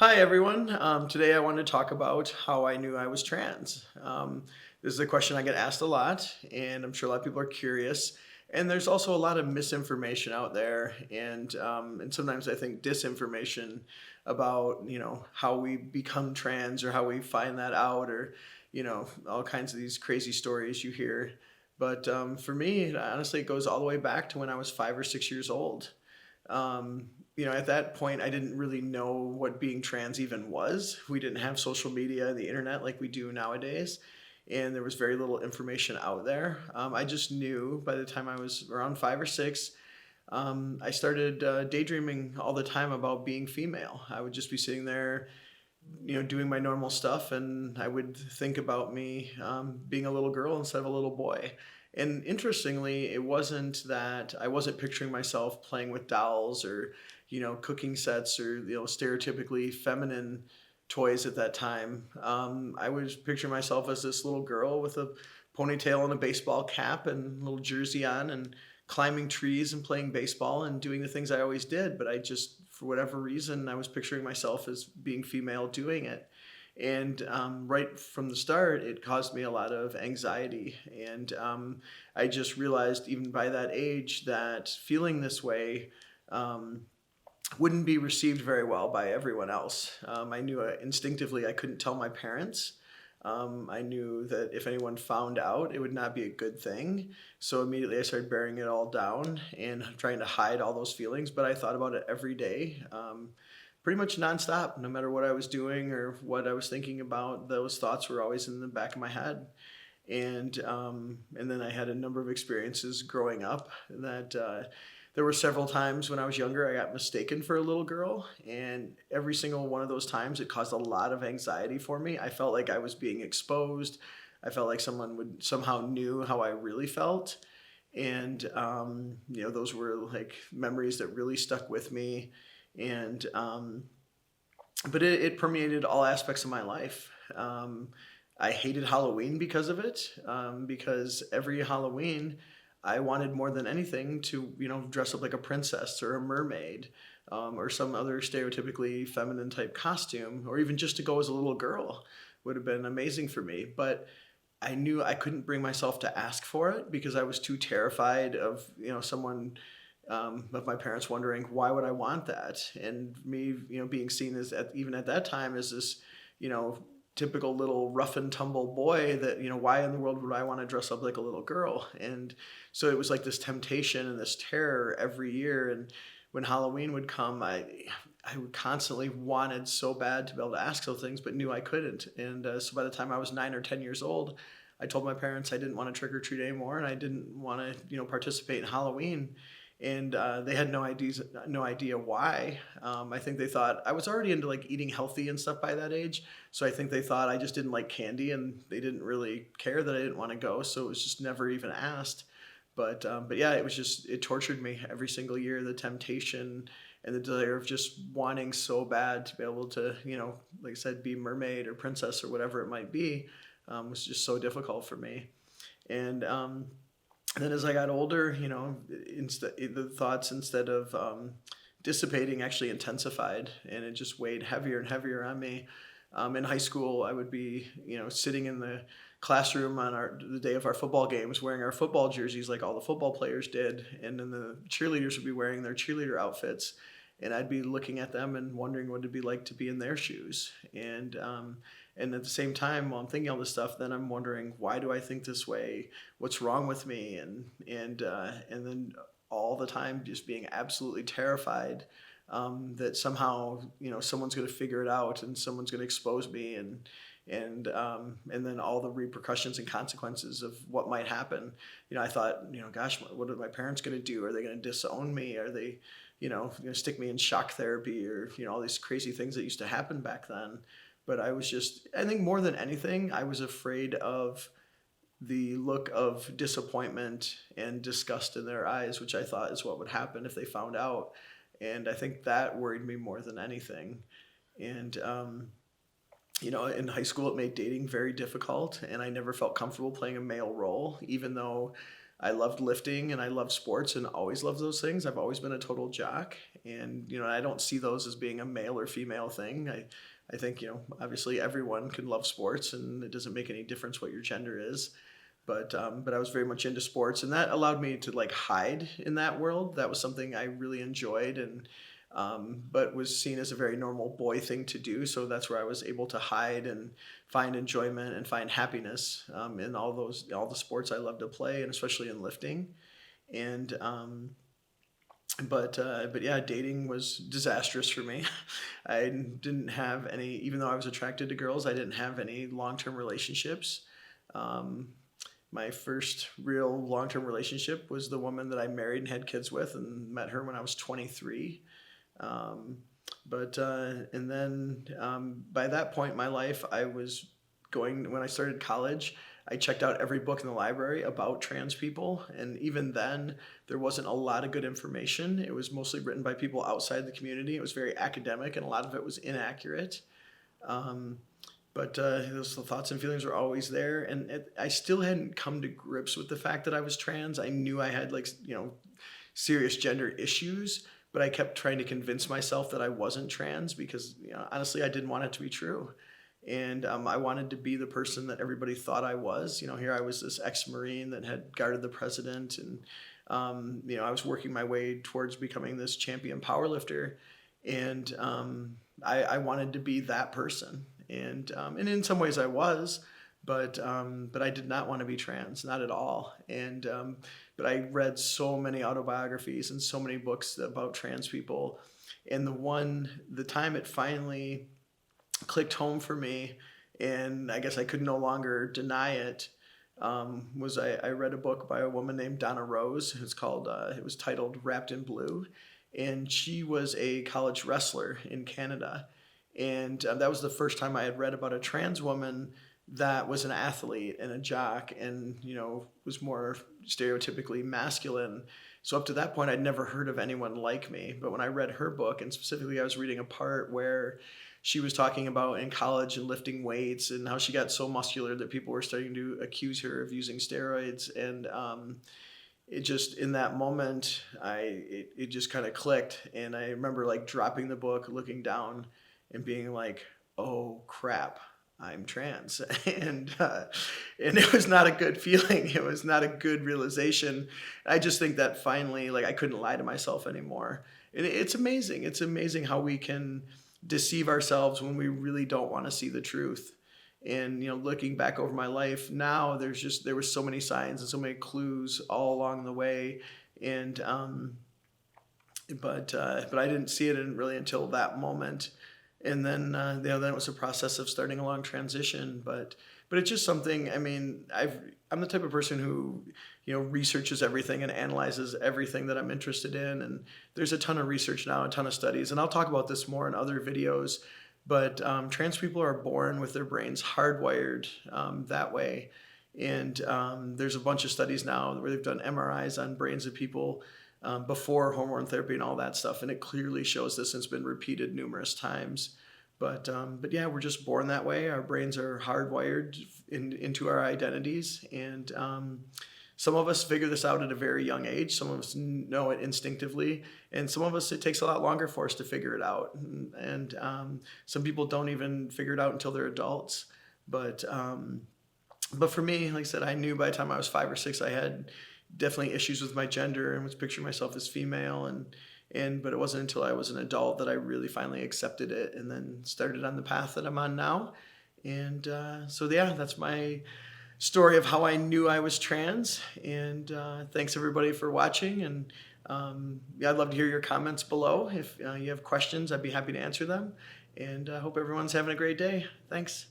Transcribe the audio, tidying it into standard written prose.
Hi, everyone. Today I want to talk about how I knew I was trans. This is a question I get asked a lot, and I'm sure a lot of people are curious. And there's also a lot of misinformation out there, and sometimes I think disinformation about how we become trans or how we find that out, or all kinds of these crazy stories you hear. But for me, honestly, it goes all the way back to when I was 5 or 6 years old. At that point, I didn't really know what being trans even was. We didn't have social media and the internet like we do nowadays, and there was very little information out there. I just knew by the time I was around 5 or 6, I started daydreaming all the time about being female. I would just be sitting there, doing my normal stuff, and I would think about me being a little girl instead of a little boy. And interestingly, it wasn't that I wasn't picturing myself playing with dolls or, cooking sets or, stereotypically feminine toys at that time. I was picturing myself as this little girl with a ponytail and a baseball cap and a little jersey on and climbing trees and playing baseball and doing the things I always did. But I just, for whatever reason, I was picturing myself as being female doing it. And right from the start, it caused me a lot of anxiety. And I just realized, even by that age, that feeling this way um, wouldn't be received very well by everyone else. I knew instinctively I couldn't tell my parents. I knew that if anyone found out, it would not be a good thing. So immediately I started bearing it all down and trying to hide all those feelings. But I thought about it every day, pretty much nonstop. No matter what I was doing or what I was thinking about, those thoughts were always in the back of my head. And then I had a number of experiences growing up that there were several times when I was younger I got mistaken for a little girl, and every single one of those times it caused a lot of anxiety for me. I felt like I was being exposed. I felt like someone would somehow knew how I really felt, and those were like memories that really stuck with me. And but it permeated all aspects of my life. I hated Halloween because of it, because every Halloween I wanted more than anything to, dress up like a princess or a mermaid, or some other stereotypically feminine type costume, or even just to go as a little girl would have been amazing for me. But I knew I couldn't bring myself to ask for it because I was too terrified of, someone, of my parents wondering why would I want that, and me, being seen as even at that time as this, you know, typical little rough and tumble boy that, why in the world would I want to dress up like a little girl? And so it was like this temptation and this terror every year. And when Halloween would come, I would constantly wanted so bad to be able to ask those things, but knew I couldn't. And so by the time I was 9 or 10 years old, I told my parents I didn't want to trick or treat anymore, and I didn't want to, participate in Halloween. And they had no idea why. I think they thought I was already into like eating healthy and stuff by that age, so I think they thought I just didn't like candy, and they didn't really care that I didn't want to go. So it was just never even asked. But yeah, it tortured me every single year. The temptation and the desire of just wanting so bad to be able to, like I said, be mermaid or princess or whatever it might be, was just so difficult for me. And then as I got older, the thoughts, instead of dissipating, actually intensified, and it just weighed heavier and heavier on me. In high school, I would be, sitting in the classroom on the day of our football games, wearing our football jerseys like all the football players did, and then the cheerleaders would be wearing their cheerleader outfits, and I'd be looking at them and wondering what it'd be like to be in their shoes. And at the same time, while I'm thinking all this stuff, then I'm wondering, why do I think this way? What's wrong with me? And then all the time just being absolutely terrified, that somehow, someone's going to figure it out and someone's going to expose me, and then all the repercussions and consequences of what might happen. I thought, gosh, what are my parents going to do? Are they going to disown me? Are they, going to stick me in shock therapy, or all these crazy things that used to happen back then? But I think more than anything, I was afraid of the look of disappointment and disgust in their eyes, which I thought is what would happen if they found out. And I think that worried me more than anything. And, in high school, it made dating very difficult, and I never felt comfortable playing a male role, even though I loved lifting and I loved sports and always loved those things. I've always been a total jock, and I don't see those as being a male or female thing. I think obviously everyone can love sports, and it doesn't make any difference what your gender is. But I was very much into sports, and that allowed me to like hide in that world. That was something I really enjoyed, and but was seen as a very normal boy thing to do. So that's where I was able to hide and find enjoyment and find happiness in all the sports I love to play, and especially in lifting. And but yeah, dating was disastrous for me. I didn't have any, even though I was attracted to girls, I didn't have any long-term relationships. Um, my first real long-term relationship was the woman that I married and had kids with, and met her when I was 23. Um, and then by that point in my life, when I started college, I checked out every book in the library about trans people. And even then, there wasn't a lot of good information. It was mostly written by people outside the community. It was very academic, and a lot of it was inaccurate. Um, those thoughts and feelings were always there. And I still hadn't come to grips with the fact that I was trans. I knew I had serious gender issues, but I kept trying to convince myself that I wasn't trans because honestly, I didn't want it to be true. And I wanted to be the person that everybody thought I was. Here I was, this ex-Marine that had guarded the president, and I was working my way towards becoming this champion powerlifter, and I wanted to be that person. And in some ways I was, but I did not want to be trans, not at all. And but I read so many autobiographies and so many books about trans people, and the time it finally clicked home for me, and I guess I could no longer deny it, was I read a book by a woman named Donna Rose. It was titled Wrapped in Blue, and she was a college wrestler in Canada. And that was the first time I had read about a trans woman that was an athlete and a jock, and was more stereotypically masculine. So up to that point, I'd never heard of anyone like me. But when I read her book, and specifically I was reading a part where she was talking about in college and lifting weights and how she got so muscular that people were starting to accuse her of using steroids. And it just, in that moment, it just kind of clicked. And I remember like dropping the book, looking down and being like, oh crap, I'm trans. And it was not a good feeling. It was not a good realization. I just think that finally, like, I couldn't lie to myself anymore. And it's amazing. It's amazing how we can deceive ourselves when we really don't want to see the truth. And looking back over my life now, there were so many signs and so many clues all along the way. And but I didn't see it really until that moment. And then then it was a process of starting a long transition. But it's just something. I mean, I'm the type of person who researches everything and analyzes everything that I'm interested in. And there's a ton of research now, a ton of studies, and I'll talk about this more in other videos. But trans people are born with their brains hardwired that way. And there's a bunch of studies now where they've done MRIs on brains of people before hormone therapy and all that stuff, and it clearly shows this, and it's been repeated numerous times. But yeah, we're just born that way. Our brains are hardwired into our identities, and some of us figure this out at a very young age. Some of us know it instinctively, and some of us, it takes a lot longer for us to figure it out. And some people don't even figure it out until they're adults. But for me, like I said, I knew by the time I was 5 or 6, I had definitely issues with my gender and was picturing myself as female. But it wasn't until I was an adult that I really finally accepted it, and then started on the path that I'm on now. And so yeah, that's my story of how I knew I was trans. And thanks everybody for watching. And yeah, I'd love to hear your comments below. If you have questions, I'd be happy to answer them. And I hope everyone's having a great day. Thanks.